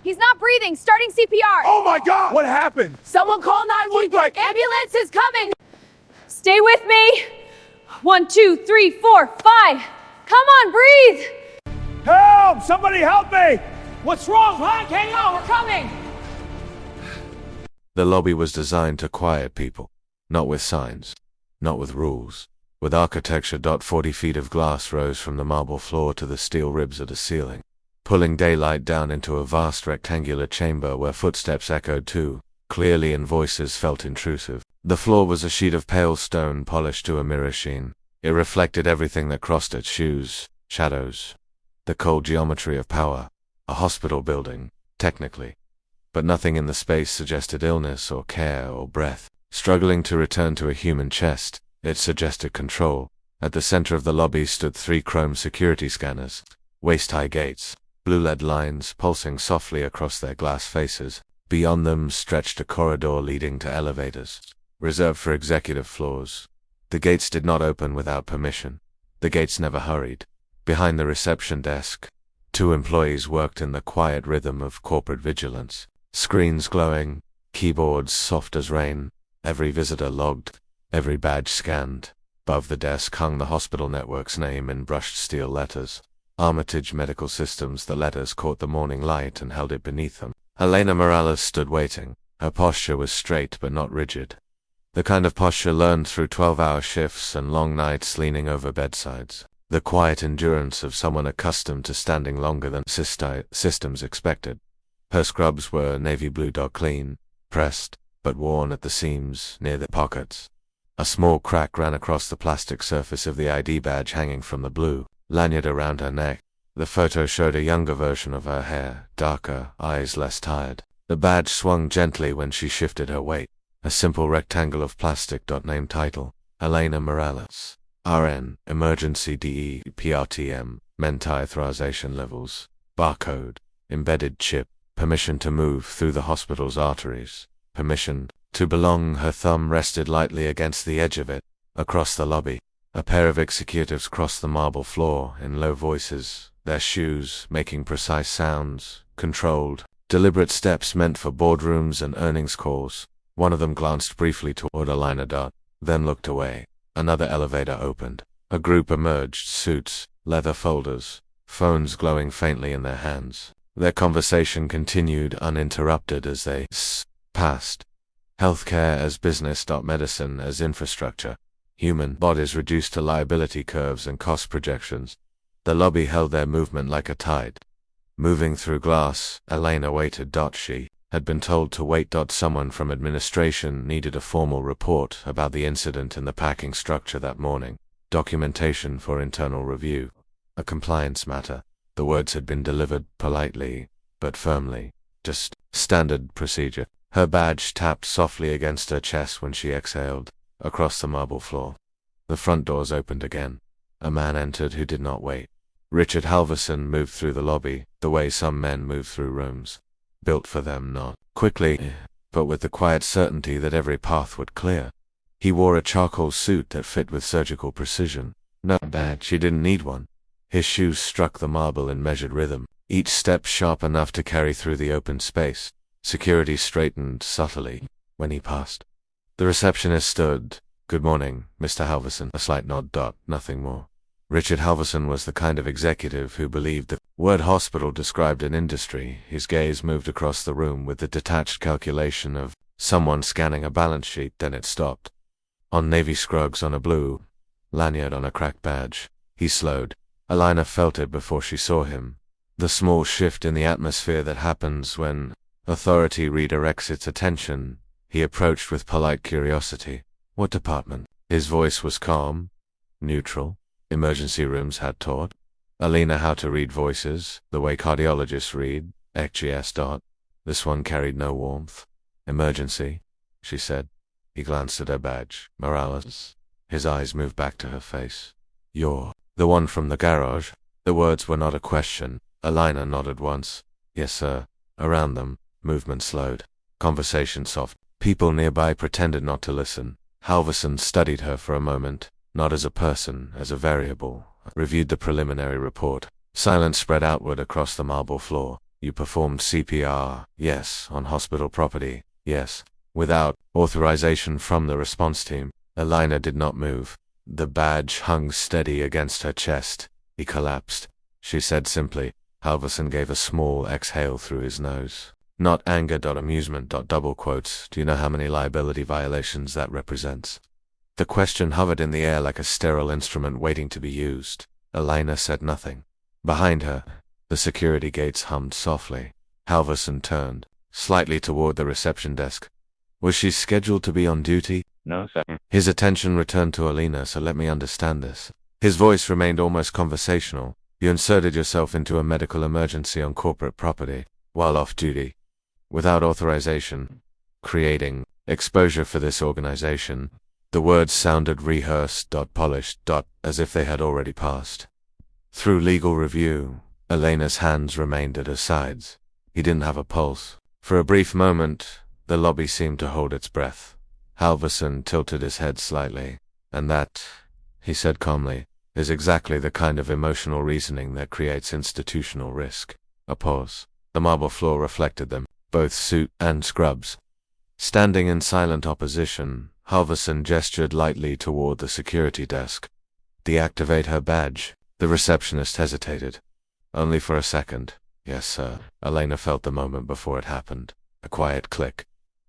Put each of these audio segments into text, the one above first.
He's not breathing. Starting CPR. Oh my God! What happened? Someone call 911. Like- Ambulance is coming. Stay with me. 1, 2, 3, 4, 5. Come on, breathe. Help! Somebody help me! What's wrong, huh? Hang on, we're coming. The lobby was designed to quiet people, not with signs, not with rules, with architecture. 40 feet of glass rose from the marble floor to the steel ribs of the ceiling, pulling daylight down into a vast rectangular chamber where footsteps echoed too clearly and voices felt intrusive. The floor was a sheet of pale stone polished to a mirror sheen. It reflected everything that crossed it: shoes, shadows, the cold geometry of power. A hospital building, technically. But nothing in the space suggested illness or care or breath. Struggling to return to a human chest, it suggested control. At the center of the lobby stood 3 chrome security scanners, waist-high gates, blue lead lines pulsing softly across their glass faces. Beyond them stretched a corridor leading to elevators, reserved for executive floors. The gates did not open without permission. The gates never hurried. Behind the reception desk, 2 employees worked in the quiet rhythm of corporate vigilance. Screens glowing, keyboards soft as rain, every visitor logged, every badge scanned. Above the desk hung the hospital network's name in brushed steel letters. Armitage Medical Systems. The letters caught the morning light and held it beneath them. Elena Morales stood waiting. Her posture was straight but not rigid. The kind of posture learned through 12-hour shifts and long nights leaning over bedsides. The quiet endurance of someone accustomed to standing longer than systems expected. Her scrubs were navy blue, clean, pressed, but worn at the seams near the pockets. A small crack ran across the plastic surface of the ID badge hanging from the blue lanyard around her neck. The photo showed a younger version of her hair, darker, eyes less tired. The badge swung gently when she shifted her weight. A simple rectangle of plastic. Name title: Elena Morales. RN, Emergency DE, PRTM, Mentai authorization levels. Barcode, embedded chip. Permission to move through the hospital's arteries. Permission to belong. Her thumb rested lightly against the edge of it. Across the lobby, a pair of executives crossed the marble floor in low voices, their shoes making precise sounds, controlled, deliberate steps meant for boardrooms and earnings calls. One of them glanced briefly toward Elena, then looked away. Another elevator opened. A group emerged, suits, leather folders, phones glowing faintly in their hands. Their conversation continued uninterrupted as they passed. Healthcare as business. Medicine as infrastructure. Human bodies reduced to liability curves and cost projections. The lobby held their movement like a tide. Moving through glass, Elena waited. She had been told to wait. Someone from administration needed a formal report about the incident in the packing structure that morning. Documentation for internal review. A compliance matter. The words had been delivered politely, but firmly. Just standard procedure. Her badge tapped softly against her chest when she exhaled. Across the marble floor, the front doors opened again. A man entered who did not wait. Richard Halverson moved through the lobby, the way some men move through rooms. Built for them, not quickly, but with the quiet certainty that every path would clear. He wore a charcoal suit that fit with surgical precision. No badge, she didn't need one. His shoes struck the marble in measured rhythm, each step sharp enough to carry through the open space. Security straightened subtly when he passed. The receptionist stood. "Good morning, Mr. Halverson." A slight nod. Nothing more. Richard Halverson was the kind of executive who believed the word hospital described an industry. His gaze moved across the room with the detached calculation of someone scanning a balance sheet, then it stopped. On navy scruggs on a blue lanyard on a cracked badge. He slowed. Elena felt it before she saw him. The small shift in the atmosphere that happens when authority redirects its attention. He approached with polite curiosity. "What department?" His voice was calm, neutral. Emergency rooms had taught Elena how to read voices, the way cardiologists read, XGS. This one carried no warmth. "Emergency," she said. He glanced at her badge. "Morales." His eyes moved back to her face. "You're the one from the garage?" The words were not a question. Elena nodded once. "Yes, sir." Around them, movement slowed. Conversation soft. People nearby pretended not to listen. Halverson studied her for a moment, not as a person, as a variable. Reviewed the preliminary report. Silence spread outward across the marble floor. You performed CPR, yes. On hospital property, yes. Without authorization from the response team. Elena did not move. The badge hung steady against her chest. He collapsed. She said simply. Halverson gave a small exhale through his nose. Not anger. Amusement. Double quotes. Do you know how many liability violations that represents? The question hovered in the air like a sterile instrument waiting to be used. Elena said nothing. Behind her, the security gates hummed softly. Halverson turned slightly toward the reception desk. Was she scheduled to be on duty? No, sir. His attention returned to Elena. So let me understand this. His voice remained almost conversational. You inserted yourself into a medical emergency on corporate property while off duty, without authorization, creating exposure for this organization. The words sounded rehearsed, polished, as if they had already passed through legal review. Elena's hands remained at her sides. He didn't have a pulse. For a brief moment, the lobby seemed to hold its breath. Halverson tilted his head slightly. And that, he said calmly, is exactly the kind of emotional reasoning that creates institutional risk. A pause. The marble floor reflected them, both suit and scrubs. Standing in silent opposition, Halverson gestured lightly toward the security desk. Deactivate her badge. The receptionist hesitated. Only for a second. Yes, sir. Elena felt the moment before it happened. A quiet click.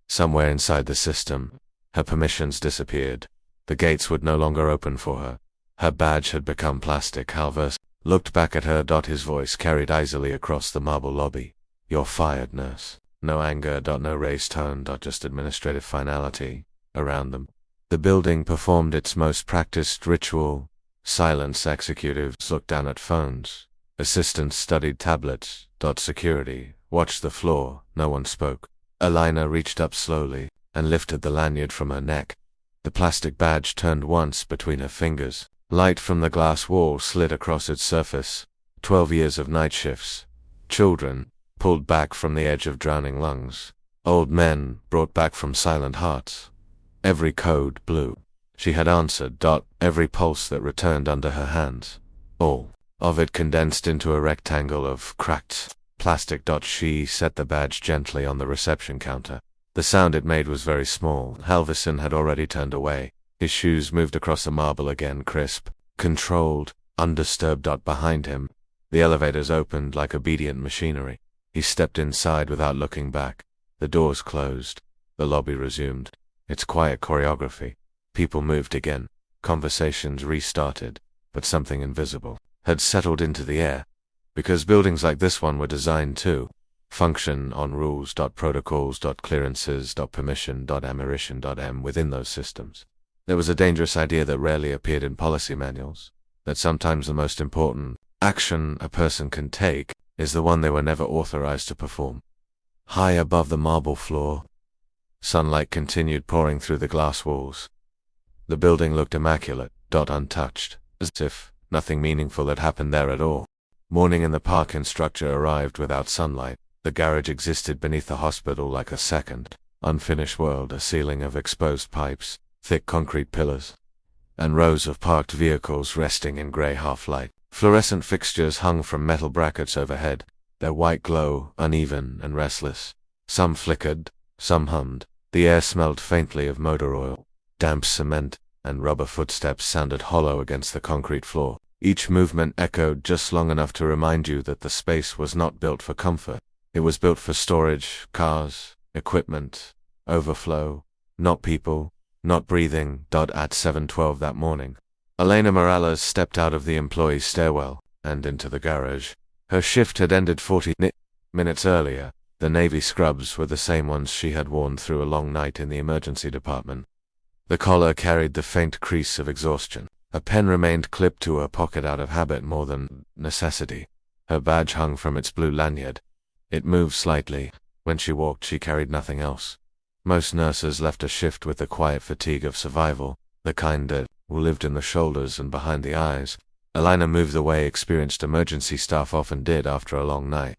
Somewhere inside the system, her permissions disappeared. The gates would no longer open for her. Her badge had become plastic. Halverson looked back at her. His voice carried easily across the marble lobby. You're fired, nurse. No anger. No raised tone. Just administrative finality around them. The building performed its most practiced ritual. Silence. Executives looked down at phones. Assistants studied tablets. Security watched the floor. No one spoke. Elena reached up slowly and lifted the lanyard from her neck. The plastic badge turned once between her fingers. Light from the glass wall slid across its surface. 12 years of night shifts. Children, pulled back from the edge of drowning lungs. Old men, brought back from silent hearts. Every code blue. She had answered. Every pulse that returned under her hands. All of it condensed into a rectangle of cracked plastic. She set the badge gently on the reception counter. The sound it made was very small. Halverson had already turned away. His shoes moved across the marble again, crisp, controlled, undisturbed. Behind him, the elevators opened like obedient machinery. He stepped inside without looking back. The doors closed. The lobby resumed its quiet choreography. People moved again. Conversations restarted. But something invisible had settled into the air. Because buildings like this one were designed to function on rules. Protocols. Clearances. Permission. Ammunition. Within those systems, there was a dangerous idea that rarely appeared in policy manuals, that sometimes the most important action a person can take is the one they were never authorized to perform. High above the marble floor, sunlight continued pouring through the glass walls. The building looked immaculate, untouched, as if nothing meaningful had happened there at all. Morning in the parking structure arrived without sunlight. The garage existed beneath the hospital like a second, unfinished world, a ceiling of exposed pipes, thick concrete pillars, and rows of parked vehicles resting in gray half-light. Fluorescent fixtures hung from metal brackets overhead, their white glow uneven and restless. Some flickered, some hummed. The air smelled faintly of motor oil. Damp cement and rubber footsteps sounded hollow against the concrete floor. Each movement echoed just long enough to remind you that the space was not built for comfort. It was built for storage, cars, equipment, overflow, not people, not breathing. At 7:12 that morning, Elena Morales stepped out of the employee stairwell and into the garage. Her shift had ended 40 minutes earlier. The navy scrubs were the same ones she had worn through a long night in the emergency department. The collar carried the faint crease of exhaustion. A pen remained clipped to her pocket out of habit more than necessity. Her badge hung from its blue lanyard. It moved slightly. When she walked, she carried nothing else. Most nurses left a shift with the quiet fatigue of survival, the kind that lived in the shoulders and behind the eyes. Elena moved the way experienced emergency staff often did after a long night.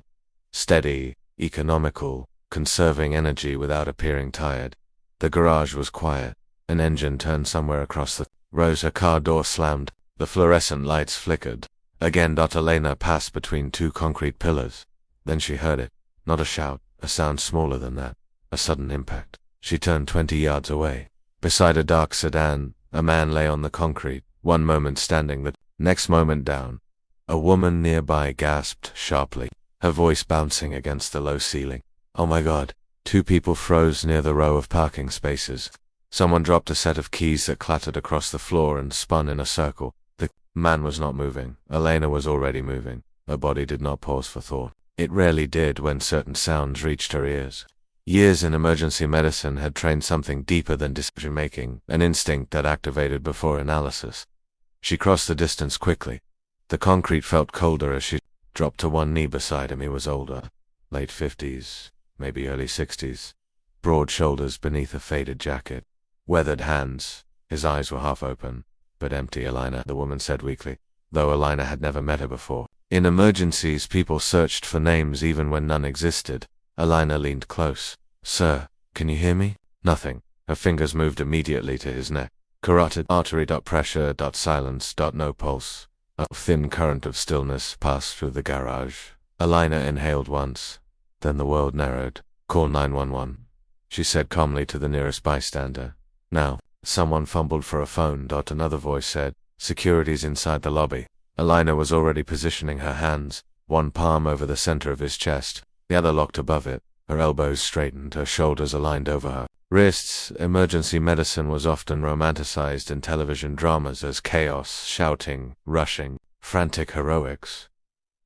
Steady, economical, conserving energy without appearing tired. The garage was quiet. An engine turned somewhere across the rows. Her car door slammed. The fluorescent lights flickered. Again. Elena passed between two concrete pillars. Then she heard it. Not a shout, a sound smaller than that. A sudden impact. She turned 20 yards away. Beside a dark sedan, a man lay on the concrete, one moment standing, the next moment down. A woman nearby gasped sharply, her voice bouncing against the low ceiling. Oh my God. Two people froze near the row of parking spaces. Someone dropped a set of keys that clattered across the floor and spun in a circle. The man was not moving. Elena was already moving. Her body did not pause for thought. It rarely did when certain sounds reached her ears. Years in emergency medicine had trained something deeper than decision-making, an instinct that activated before analysis. She crossed the distance quickly. The concrete felt colder as she dropped to one knee beside him. He was older, late 50s, maybe early 60s. Broad shoulders beneath a faded jacket. Weathered hands. His eyes were half open, but empty. Elena, the woman said weakly, though Elena had never met her before. In emergencies, people searched for names even when none existed. Elena leaned close. Sir, can you hear me? Nothing. Her fingers moved immediately to his neck. Carotid artery. Pressure. Silence. No pulse. A thin current of stillness passed through the garage. Elena inhaled once. Then the world narrowed. Call 911. She said calmly to the nearest bystander. Now. Someone fumbled for a phone. Another voice said, Security's inside the lobby. Elena was already positioning her hands, one palm over the center of his chest, the other locked above it, her elbows straightened, her shoulders aligned over her wrists. Emergency medicine was often romanticized in television dramas as chaos, shouting, rushing, frantic heroics.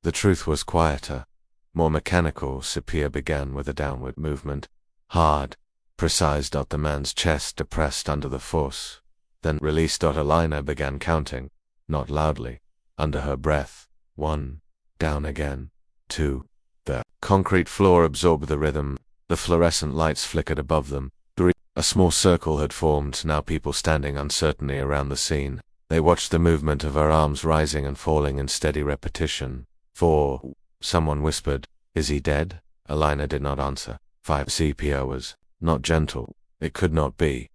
The truth was quieter, more mechanical. Sepia began with a downward movement, hard, precise. The man's chest depressed under the force, then released. Elena began counting, not loudly, under her breath. 1, down again, 2. The concrete floor absorbed the rhythm. The fluorescent lights flickered above them. 3. A small circle had formed, now people standing uncertainly around the scene. They watched the movement of her arms rising and falling in steady repetition. 4. Someone whispered, Is he dead? Elena did not answer. 5. CPR was not gentle. It could not be.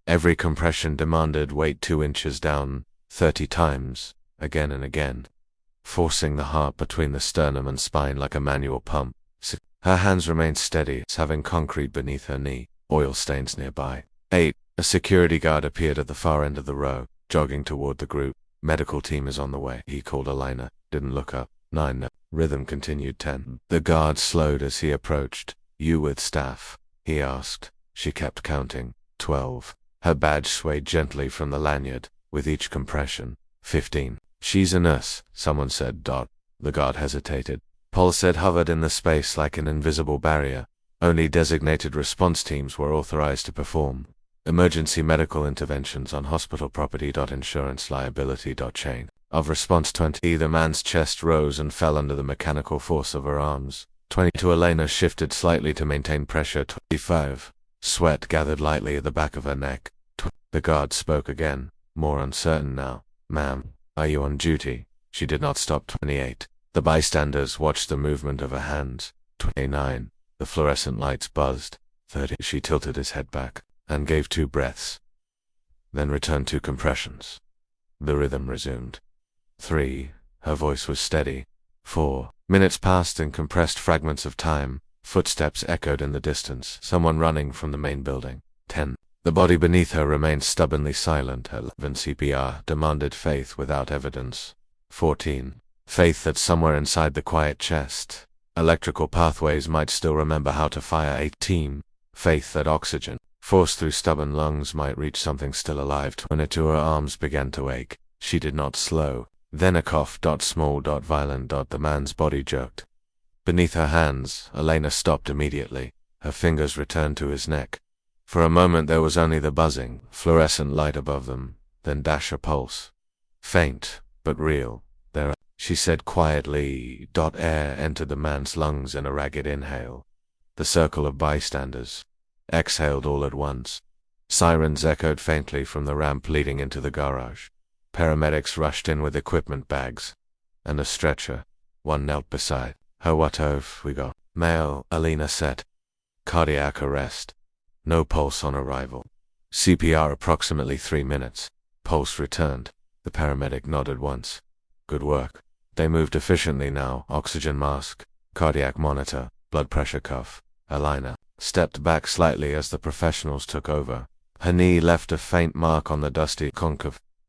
Every compression demanded weight 2 inches down, 30 times, again and again, forcing the heart between the sternum and spine like a manual pump. Her hands remained steady, having concrete beneath her knee, oil stains nearby. 8. A security guard appeared at the far end of the row, jogging toward the group. Medical team is on the way. He called Elena, didn't look up. 9. The rhythm continued. 10. The guard slowed as he approached. You with staff? He asked. She kept counting. 12. Her badge swayed gently from the lanyard, with each compression. 15. She's a nurse, someone said. The guard hesitated. Pulse had hovered in the space like an invisible barrier. Only designated response teams were authorized to perform emergency medical interventions on hospital property. Insurance liability. Chain of response. 20. The man's chest rose and fell under the mechanical force of her arms. 22. Elena shifted slightly to maintain pressure. 25. Sweat gathered lightly at the back of her neck. The guard spoke again, more uncertain now. Ma'am, are you on duty? She did not stop. 28. The bystanders watched the movement of her hands. 29. The fluorescent lights buzzed. 30. She tilted his head back and gave 2 breaths, then returned 2 compressions. The rhythm resumed. 3. Her voice was steady. 4. Minutes passed in compressed fragments of time. Footsteps echoed in the distance, someone running from the main building. 10. The body beneath her remained stubbornly silent. 11. CPR demanded faith without evidence. 14. Faith that somewhere inside the quiet chest, electrical pathways might still remember how to fire. 18. Faith that oxygen, forced through stubborn lungs, might reach something still alive. 22. Her arms began to ache. She did not slow. Then a cough. Small. Violent. The man's body jerked. Beneath her hands, Elena stopped immediately. Her fingers returned to his neck. For a moment there was only the buzzing, fluorescent light above them, then dash a pulse. Faint, but real. There, she said quietly. Air entered the man's lungs in a ragged inhale. The circle of bystanders exhaled all at once. Sirens echoed faintly from the ramp leading into the garage. Paramedics rushed in with equipment bags and a stretcher. One knelt beside her. What have we got? Male, Elena said. Cardiac arrest. No pulse on arrival. CPR approximately 3 minutes. Pulse returned. The paramedic nodded once. Good work. They moved efficiently now. Oxygen mask. Cardiac monitor. blood pressure cuff. Elena stepped back slightly as the professionals took over. Her knee left a faint mark on the dusty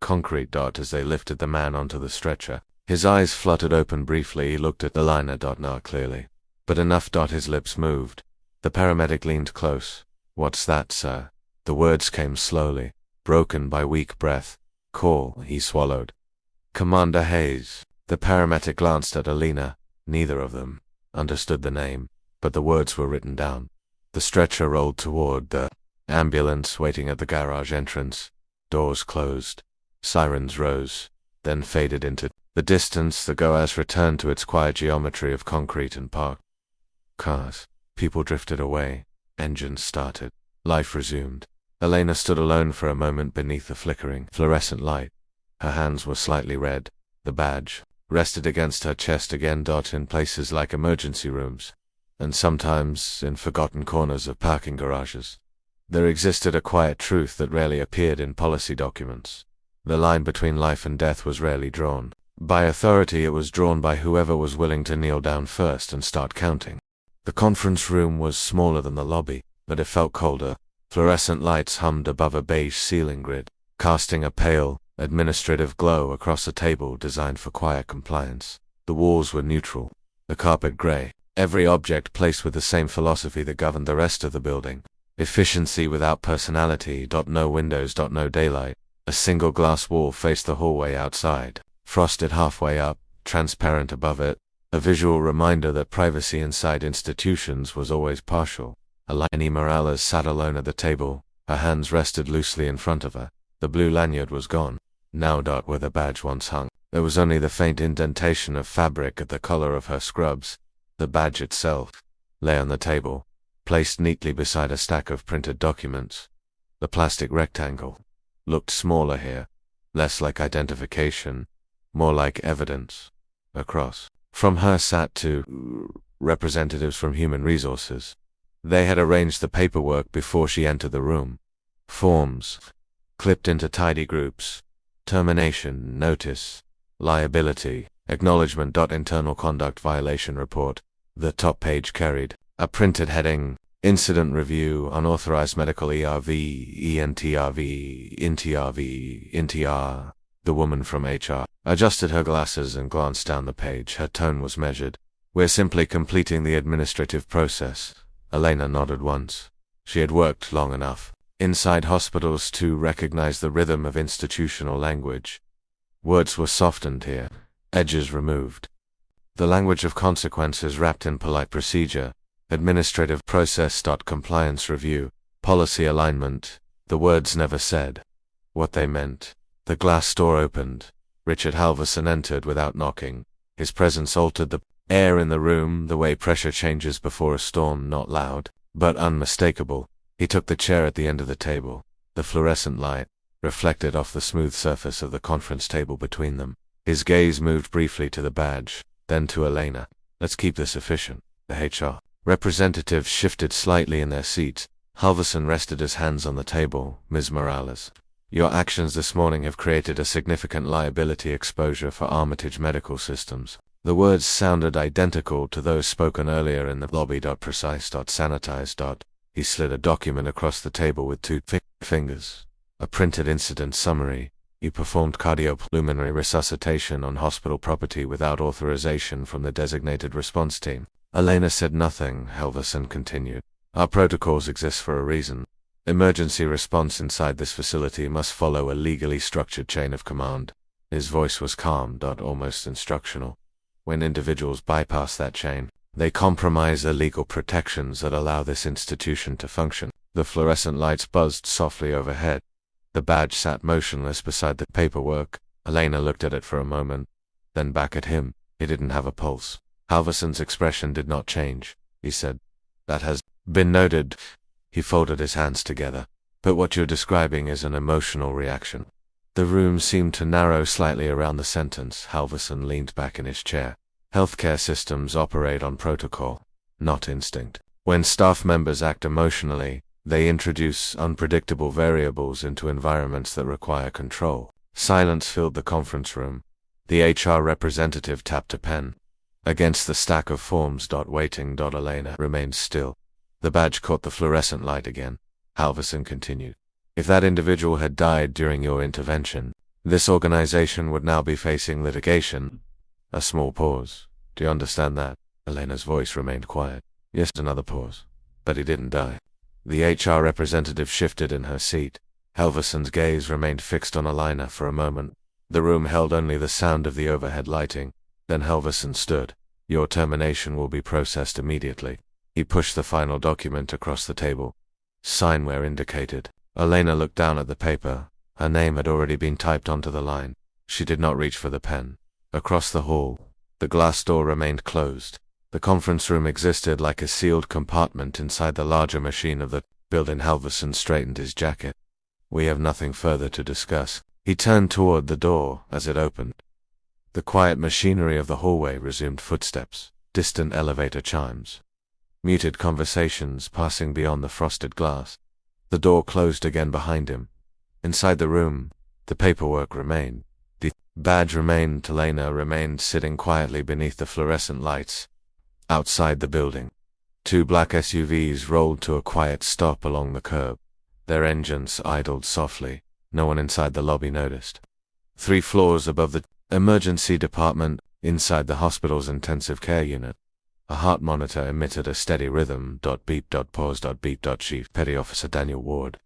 concrete dot as they lifted the man onto the stretcher. His eyes fluttered open briefly. He looked at Elena. Not clearly, but enough. His lips moved. The paramedic leaned close. "What's that, sir?" The words came slowly, broken by weak breath. "Call," he swallowed. "Commander Hayes." The paramedic glanced at Elena. Neither of them understood the name, but the words were written down. The stretcher rolled toward the ambulance waiting at the garage entrance. Doors closed. Sirens rose, then faded into the distance. The GOAS returned to its quiet geometry of concrete and parked cars. People drifted away. Engines started. Life resumed. Elena stood alone for a moment beneath the flickering fluorescent light. Her hands were slightly red. The badge rested against her chest again. In places like emergency rooms, and sometimes in forgotten corners of parking garages, there existed a quiet truth that rarely appeared in policy documents. The line between life and death was rarely drawn by authority. It was drawn by whoever was willing to kneel down first and start counting. The conference room was smaller than the lobby, but it felt colder. Fluorescent lights hummed above a beige ceiling grid, casting a pale, administrative glow across a table designed for quiet compliance. The walls were neutral, the carpet gray, every object placed with the same philosophy that governed the rest of the building. Efficiency without personality. No windows. No daylight. A single glass wall faced the hallway outside, frosted halfway up, transparent above it, a visual reminder that privacy inside institutions was always partial. Elena Morales sat alone at the table. Her hands rested loosely in front of her. The blue lanyard was gone. Now, where the badge once hung, there was only the faint indentation of fabric at the collar of her scrubs. The badge itself lay on the table, placed neatly beside a stack of printed documents. The plastic rectangle looked smaller here, less like identification, more like evidence. Across from her sat two representatives from Human Resources. They had arranged the paperwork before she entered the room. Forms clipped into tidy groups. Termination, notice, liability, acknowledgement. Internal conduct violation report. The top page carried a printed heading: Incident Review, Unauthorized Medical ERV, ENTRV, INTRV, INTR. The woman from HR adjusted her glasses and glanced down the page. Her tone was measured. "We're simply completing the administrative process." Elena nodded once. She had worked long enough inside hospitals to recognize the rhythm of institutional language. Words were softened here, edges removed. The language of consequences wrapped in polite procedure. Administrative process. Compliance review, policy alignment. The words never said what they meant. The glass door opened. Richard Halverson entered without knocking. His presence altered the air in the room, the way pressure changes before a storm. Not loud, but unmistakable. He took the chair at the end of the table. The fluorescent light reflected off the smooth surface of the conference table between them. His gaze moved briefly to the badge, then to Elena. "Let's keep this efficient." The HR representatives shifted slightly in their seats. Halverson rested his hands on the table. "Ms. Morales, your actions this morning have created a significant liability exposure for Armitage Medical Systems." The words sounded identical to those spoken earlier in the lobby. Precise. Sanitize. He slid a document across the table with two fingers. A printed incident summary. "You performed cardiopulmonary resuscitation on hospital property without authorization from the designated response team." Elena said nothing. Halverson continued. "Our protocols exist for a reason. Emergency response inside this facility must follow a legally structured chain of command." His voice was calm. Almost instructional. "When individuals bypass that chain, they compromise the legal protections that allow this institution to function." The fluorescent lights buzzed softly overhead. The badge sat motionless beside the paperwork. Elena looked at it for a moment, then back at him. He didn't have a pulse. Halverson's expression did not change. He said, "That has been noted." He folded his hands together. "But what you're describing is an emotional reaction." The room seemed to narrow slightly around the sentence. Halverson leaned back in his chair. "Healthcare systems operate on protocol, not instinct. When staff members act emotionally, they introduce unpredictable variables into environments that require control." Silence filled the conference room. The HR representative tapped a pen. Against the stack of forms. Waiting. Elena remained still. The badge caught the fluorescent light again. Halverson continued. If that individual had died during your intervention, this organization would now be facing litigation. A small pause. Do you understand that? Elena's voice remained quiet. Yes, another pause. But he didn't die. The HR representative shifted in her seat. Halverson's gaze remained fixed on Elena for a moment. The room held only the sound of the overhead lighting. Then Halverson stood. Your termination will be processed immediately. He pushed the final document across the table. Sign where indicated. Elena looked down at the paper. Her name had already been typed onto the line. She did not reach for the pen. Across the hall, the glass door remained closed. The conference room existed like a sealed compartment inside the larger machine of the building. Halverson straightened his jacket. We have nothing further to discuss. He turned toward the door as it opened. The quiet machinery of the hallway resumed footsteps, distant elevator chimes, muted conversations passing beyond the frosted glass. The door closed again behind him. Inside the room, the paperwork remained. The badge remained. Elena remained sitting quietly beneath the fluorescent lights. Outside the building, 2 black SUVs rolled to a quiet stop along the curb. Their engines idled softly. No one inside the lobby noticed. 3 floors above the emergency department, inside the hospital's intensive care unit, a heart monitor emitted a steady rhythm. Beep. Pause. Beep. Chief Petty Officer Daniel Ward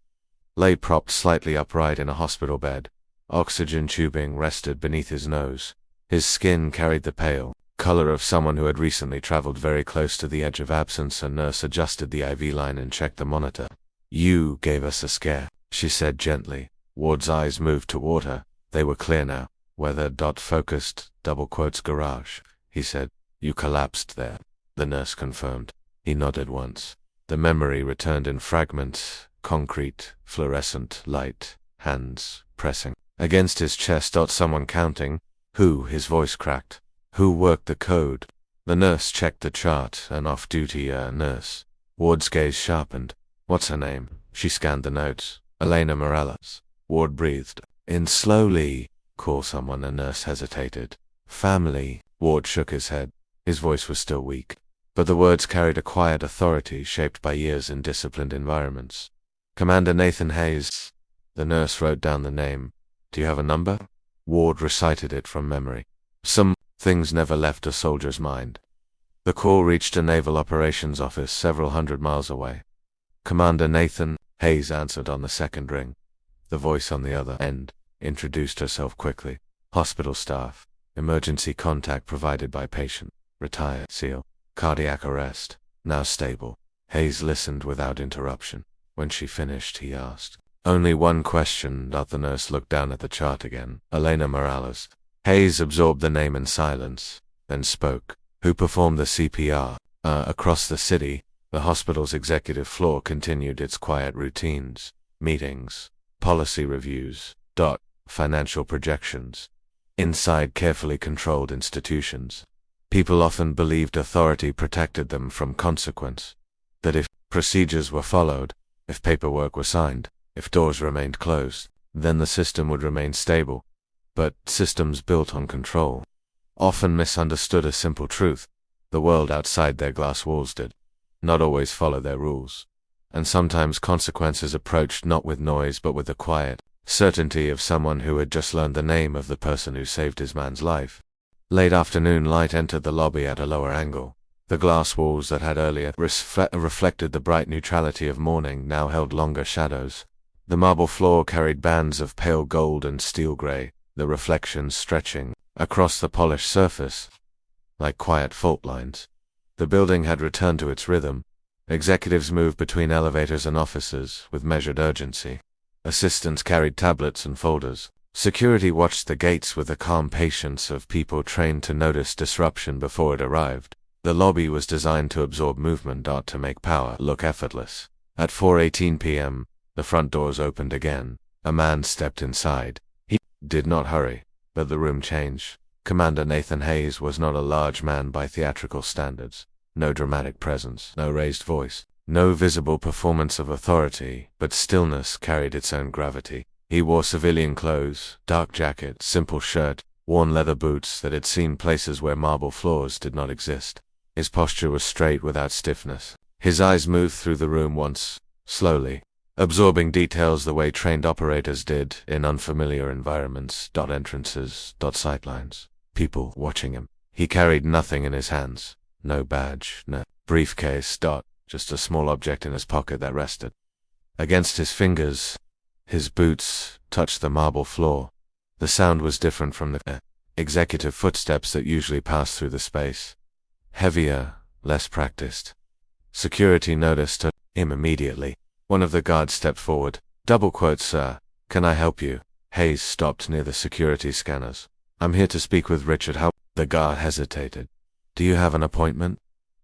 lay propped slightly upright in a hospital bed. Oxygen tubing rested beneath his nose. His skin carried the pale color of someone who had recently traveled very close to the edge of absence. A nurse adjusted the IV line and checked the monitor. You gave us a scare, she said gently. Ward's eyes moved toward her. They were clear now. Weather. Focused. Garage, he said. You collapsed there, the nurse confirmed. He nodded once. The memory returned in fragments. Concrete, fluorescent light, hands pressing against his chest. Someone counting. Who? His voice cracked. Who worked the code? The nurse checked the chart. An off-duty nurse. Ward's gaze sharpened. What's her name? She scanned the notes. Elena Morales. Ward breathed in slowly. Call someone. The nurse hesitated. Family. Ward shook his head. His voice was still weak, but the words carried a quiet authority shaped by years in disciplined environments. Commander Nathan Hayes. The nurse wrote down the name. Do you have a number? Ward recited it from memory. Some things never left a soldier's mind. The call reached a naval operations office several hundred miles away. Commander Nathan Hayes answered on the second ring. The voice on the other end introduced herself quickly. Hospital staff. Emergency contact provided by patient. Retired SEAL. Cardiac arrest. Now stable. Hayes listened without interruption. When she finished, he asked. Only one question. The nurse looked down at the chart again. Elena Morales. Hayes absorbed the name in silence, then spoke. Who performed the CPR? Across the city, the hospital's executive floor continued its quiet routines. Meetings. Policy reviews. Financial projections. Inside carefully controlled institutions, people often believed authority protected them from consequence. That if procedures were followed, if paperwork were signed, if doors remained closed, then the system would remain stable. But systems built on control often misunderstood a simple truth. The world outside their glass walls did not always follow their rules. And sometimes consequences approached not with noise but with the quiet certainty of someone who had just learned the name of the person who saved his man's life. Late afternoon light entered the lobby at a lower angle. The glass walls that had earlier reflected the bright neutrality of morning now held longer shadows. The marble floor carried bands of pale gold and steel gray, the reflections stretching across the polished surface like quiet fault lines. The building had returned to its rhythm. Executives moved between elevators and offices with measured urgency. Assistants carried tablets and folders. Security watched the gates with the calm patience of people trained to notice disruption before it arrived. The lobby was designed to absorb movement, to make power look effortless. At 4:18 p.m., the front doors opened again. A man stepped inside. He did not hurry, but the room changed. Commander Nathan Hayes was not a large man by theatrical standards. No dramatic presence, no raised voice, no visible performance of authority, but stillness carried its own gravity. He wore civilian clothes, dark jacket, simple shirt, worn leather boots that had seen places where marble floors did not exist. His posture was straight without stiffness. His eyes moved through the room once, slowly, absorbing details the way trained operators did in unfamiliar environments. Entrances, sightlines, people watching him. He carried nothing in his hands. No badge, no briefcase. Just a small object in his pocket that rested against his fingers. His boots touched the marble floor. The sound was different from the executive footsteps that usually pass through the space. Heavier, less practiced. Security noticed him immediately. One of the guards stepped forward. "Sir, can I help you?" Hayes stopped near the security scanners. "I'm here to speak with Richard Halverson." The guard hesitated. "Do you have an appointment?"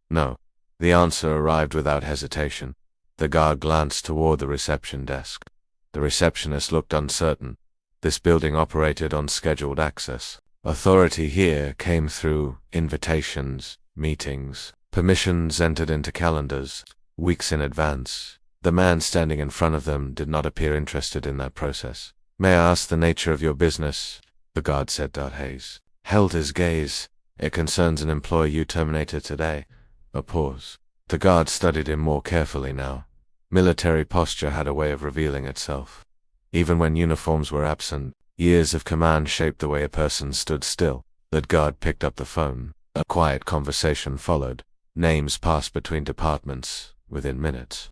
"No." The answer arrived without hesitation. The guard glanced toward the reception desk. The receptionist looked uncertain. This building operated on scheduled access. Authority here came through invitations, meetings, permissions entered into calendars, weeks in advance. The man standing in front of them did not appear interested in that process. "May I ask the nature of your business?" the guard said. Hayes held his gaze. "It concerns an employee you terminated today." A pause. The guard studied him more carefully now. Military posture had a way of revealing itself. Even when uniforms were absent, years of command shaped the way a person stood still. The guard picked up the phone. A quiet conversation followed. Names passed between departments within minutes.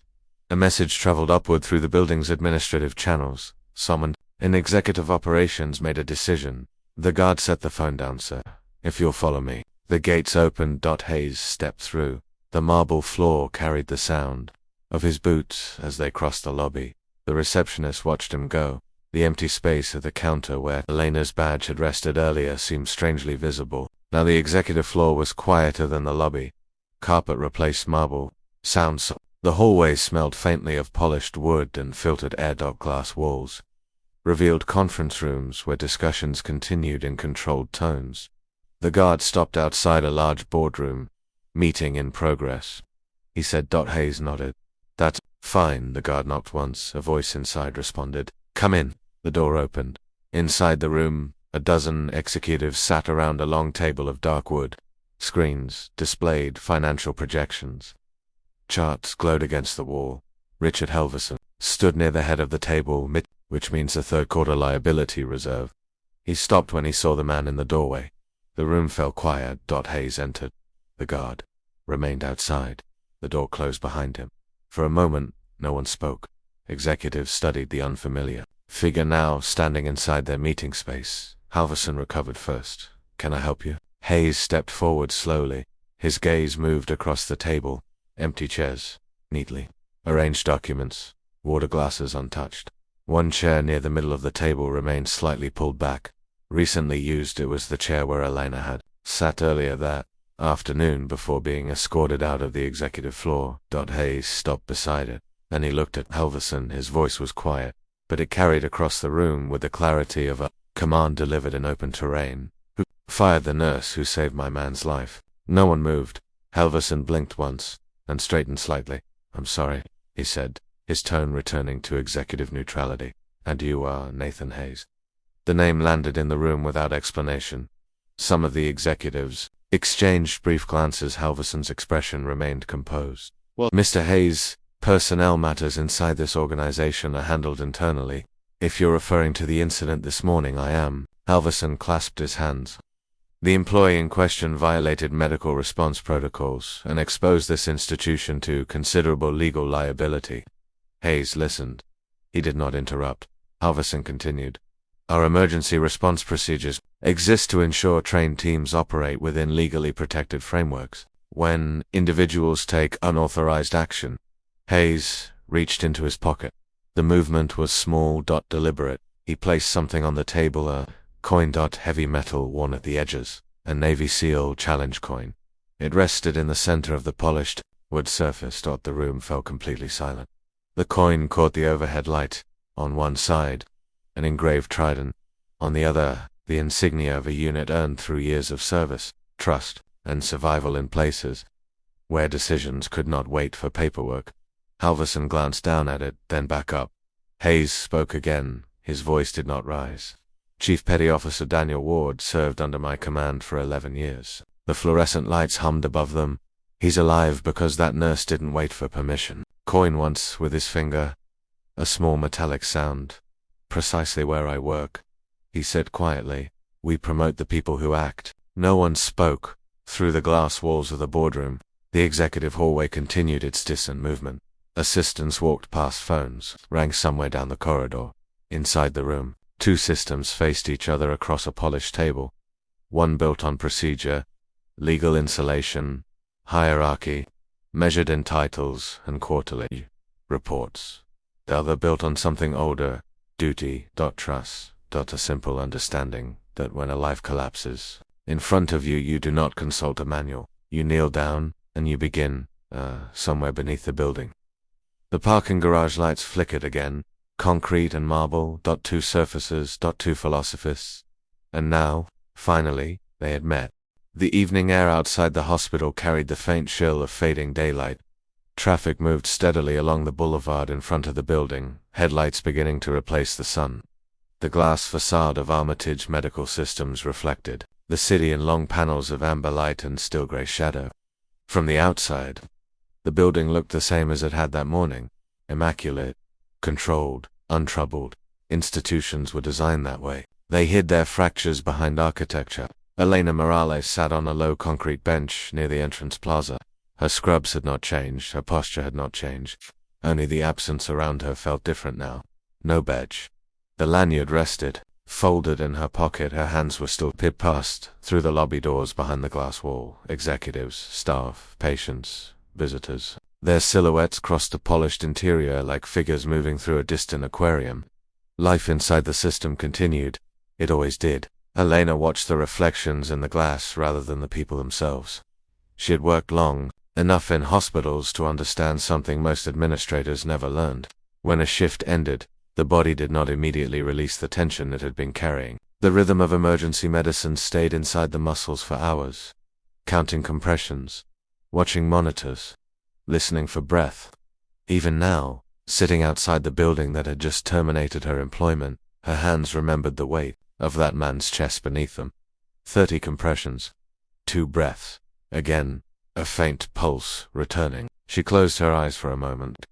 A message traveled upward through the building's administrative channels. Someone in executive operations made a decision. The guard set the phone down. "Sir, if you'll follow me." The gates opened. Hayes stepped through. The marble floor carried the sound of his boots as they crossed the lobby. The receptionist watched him go. The empty space at the counter where Elena's badge had rested earlier seemed strangely visible. Now the executive floor was quieter than the lobby. Carpet replaced marble. The hallway smelled faintly of polished wood and filtered air. Glass walls revealed conference rooms where discussions continued in controlled tones. The guard stopped outside a large boardroom. "Meeting in progress," he said. Hayes nodded. "That's fine." The guard knocked once. A voice inside responded. "Come in." The door opened. Inside the room, a dozen executives sat around a long table of dark wood. Screens displayed financial projections. Charts glowed against the wall. Richard Halverson stood near the head of the table, which means the third quarter liability reserve. He stopped when he saw the man in the doorway. The room fell quiet. Hayes entered. The guard remained outside. The door closed behind him. For a moment, no one spoke. Executives studied the unfamiliar figure now standing inside their meeting space. Halverson recovered first. "Can I help you?" Hayes stepped forward slowly. His gaze moved across the table. Empty chairs, neatly arranged documents, water glasses untouched. One chair near the middle of the table remained slightly pulled back. Recently used. It was the chair where Elena had sat earlier that afternoon before being escorted out of the executive floor. Hayes stopped beside it. Then he looked at Halverson. His voice was quiet, but it carried across the room with the clarity of a command delivered in open terrain. "Who fired the nurse who saved my man's life?" No one moved. Halverson blinked once and straightened slightly. "I'm sorry," he said, his tone returning to executive neutrality. "And you are Nathan Hayes?" The name landed in the room without explanation. Some of the executives exchanged brief glances. Halverson's expression remained composed. "Well, Mr. Hayes, personnel matters inside this organization are handled internally. If you're referring to the incident this morning, I am." Halverson clasped his hands. The employee in question violated medical response protocols and exposed this institution to considerable legal liability. Hayes listened. He did not interrupt. Halverson continued. "Our emergency response procedures exist to ensure trained teams operate within legally protected frameworks. When individuals take unauthorized action." Hayes reached into his pocket. The movement was small, deliberate. He placed something on the table, a coin. Heavy metal worn at the edges, a Navy SEAL challenge coin. It rested in the center of the polished wood surface. The room fell completely silent. The coin caught the overhead light. On one side, an engraved trident. On the other, the insignia of a unit earned through years of service, trust, and survival in places where decisions could not wait for paperwork. Halverson glanced down at it, then back up. Hayes spoke again. His voice did not rise. Chief Petty Officer Daniel Ward served under my command for 11 years. The fluorescent lights hummed above them. He's alive because that nurse didn't wait for permission. Coin once with his finger. A small metallic sound. Precisely where I work. He said quietly, we promote the people who act. No one spoke. Through the glass walls of the boardroom, the executive hallway continued its distant movement. Assistants walked past phones, rang somewhere down the corridor. Inside the room, two systems faced each other across a polished table. One built on procedure, legal insulation, hierarchy, measured in titles and quarterly reports. The other built on something older, duty, trust, a simple understanding that when a life collapses, in front of you, you do not consult a manual. You kneel down, and you begin, somewhere beneath the building. The parking garage lights flickered again. Concrete and marble, two surfaces, two philosophists. And now, finally, they had met. The evening air outside the hospital carried the faint chill of fading daylight. Traffic moved steadily along the boulevard in front of the building, headlights beginning to replace the sun. The glass facade of Armitage Medical Systems reflected the city in long panels of amber light and still gray shadow. From the outside, the building looked the same as it had that morning, immaculate, controlled, untroubled. Institutions were designed that way. They hid their fractures behind architecture. Elena Morales sat on a low concrete bench near the entrance plaza. Her scrubs had not changed, her posture had not changed. Only the absence around her felt different now. No badge. The lanyard rested, folded in her pocket. Her hands were still pinned past, through the lobby doors behind the glass wall. Executives, staff, patients, visitors. Their silhouettes crossed the polished interior like figures moving through a distant aquarium. Life inside the system continued. It always did. Elena watched the reflections in the glass rather than the people themselves. She had worked long, enough in hospitals to understand something most administrators never learned. When a shift ended, the body did not immediately release the tension it had been carrying. The rhythm of emergency medicine stayed inside the muscles for hours, counting compressions, watching monitors, listening for breath. Even now, sitting outside the building that had just terminated her employment, her hands remembered the weight of that man's chest beneath them. 30 compressions. 2 breaths. Again, a faint pulse returning. She closed her eyes for a moment.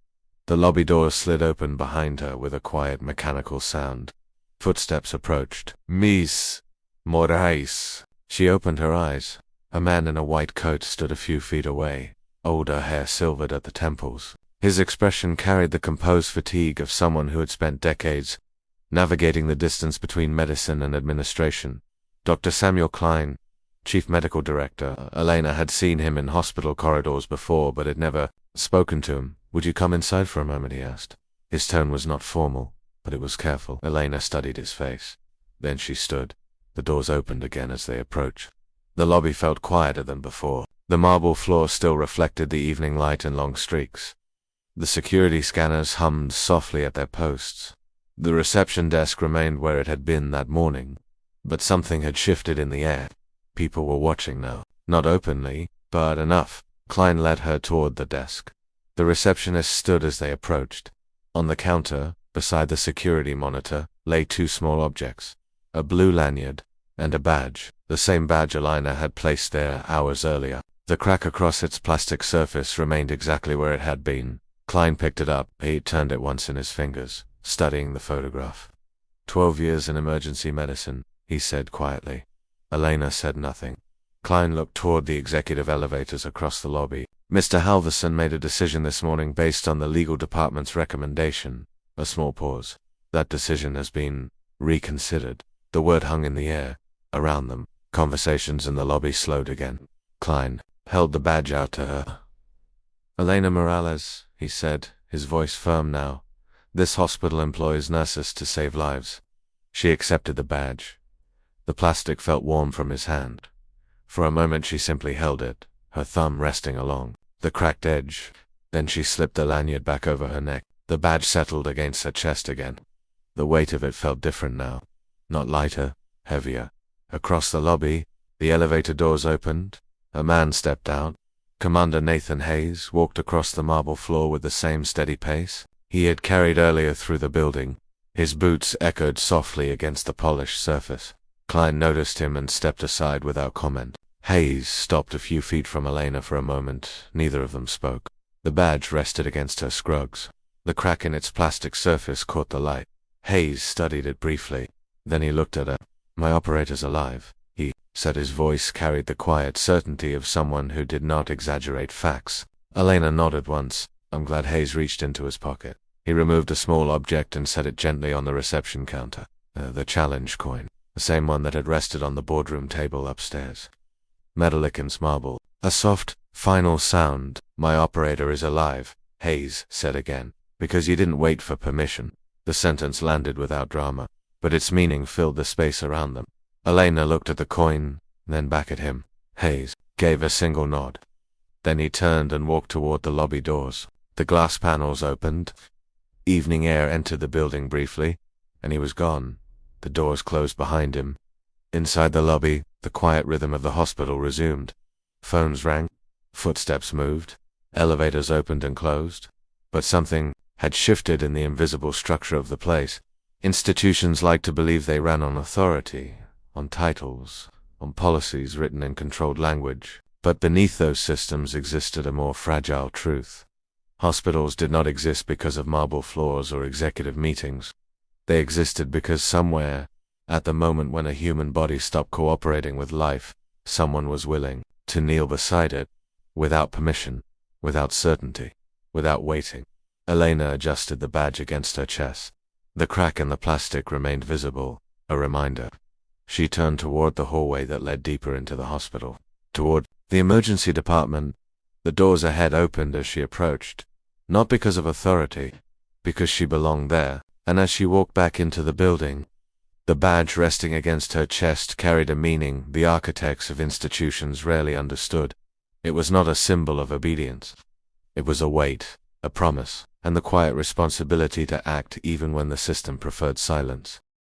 The lobby door slid open behind her with a quiet mechanical sound. Footsteps approached. Miss Morales. She opened her eyes. A man in a white coat stood a few feet away, older, hair silvered at the temples. His expression carried the composed fatigue of someone who had spent decades navigating the distance between medicine and administration. Dr. Samuel Klein, Chief Medical Director. Elena had seen him in hospital corridors before, but had never spoken to him. Would you come inside for a moment, he asked. His tone was not formal, but it was careful. Elena studied his face. Then she stood. The doors opened again as they approached. The lobby felt quieter than before. The marble floor still reflected the evening light in long streaks. The security scanners hummed softly at their posts. The reception desk remained where it had been that morning, but something had shifted in the air. People were watching now. Not openly, but enough. Klein led her toward the desk. The receptionist stood as they approached. On the counter, beside the security monitor, lay 2 small objects. A blue lanyard, and a badge. The same badge Elena had placed there hours earlier. The crack across its plastic surface remained exactly where it had been. Klein picked it up. He turned it once in his fingers, studying the photograph. 12 years in emergency medicine, he said quietly. Elena said nothing. Klein looked toward the executive elevators across the lobby. Mr. Halverson made a decision this morning based on the legal department's recommendation. A small pause. That decision has been reconsidered. The word hung in the air. Around them, conversations in the lobby slowed again. Klein held the badge out to her. Elena Morales, he said, his voice firm now. This hospital employs nurses to save lives. She accepted the badge. The plastic felt warm from his hand. For a moment she simply held it, her thumb resting along the cracked edge. Then she slipped the lanyard back over her neck. The badge settled against her chest again. The weight of it felt different now. Not lighter, heavier. Across the lobby, the elevator doors opened. A man stepped out. Commander Nathan Hayes walked across the marble floor with the same steady pace he had carried earlier through the building. His boots echoed softly against the polished surface. Klein noticed him and stepped aside without comment. Hayes stopped a few feet from Elena for a moment. Neither of them spoke. The badge rested against her scrugs. The crack in its plastic surface caught the light. Hayes studied it briefly. Then he looked at her. "My operator's alive," he said. His voice carried the quiet certainty of someone who did not exaggerate facts. Elena nodded once. I'm glad. Hayes reached into his pocket. He removed a small object and set it gently on the reception counter. The challenge coin. The same one that had rested on the boardroom table upstairs. Metallicans marble. A soft, final sound. "My operator is alive," Hayes said again. "Because you didn't wait for permission." The sentence landed without drama, but its meaning filled the space around them. Elena looked at the coin, then back at him. Hayes gave a single nod. Then he turned and walked toward the lobby doors. The glass panels opened. Evening air entered the building briefly, and he was gone. The doors closed behind him. Inside the lobby, the quiet rhythm of the hospital resumed. Phones rang. Footsteps moved. Elevators opened and closed. But something had shifted in the invisible structure of the place. Institutions like to believe they ran on authority, on titles, on policies written in controlled language. But beneath those systems existed a more fragile truth. Hospitals did not exist because of marble floors or executive meetings. They existed because somewhere, at the moment when a human body stopped cooperating with life, someone was willing to kneel beside it, without permission, without certainty, without waiting. Elena adjusted the badge against her chest. The crack in the plastic remained visible, a reminder. She turned toward the hallway that led deeper into the hospital, toward the emergency department. The doors ahead opened as she approached, not because of authority, because she belonged there. And as she walked back into the building, the badge resting against her chest carried a meaning the architects of institutions rarely understood. It was not a symbol of obedience. It was a weight, a promise, and the quiet responsibility to act even when the system preferred silence.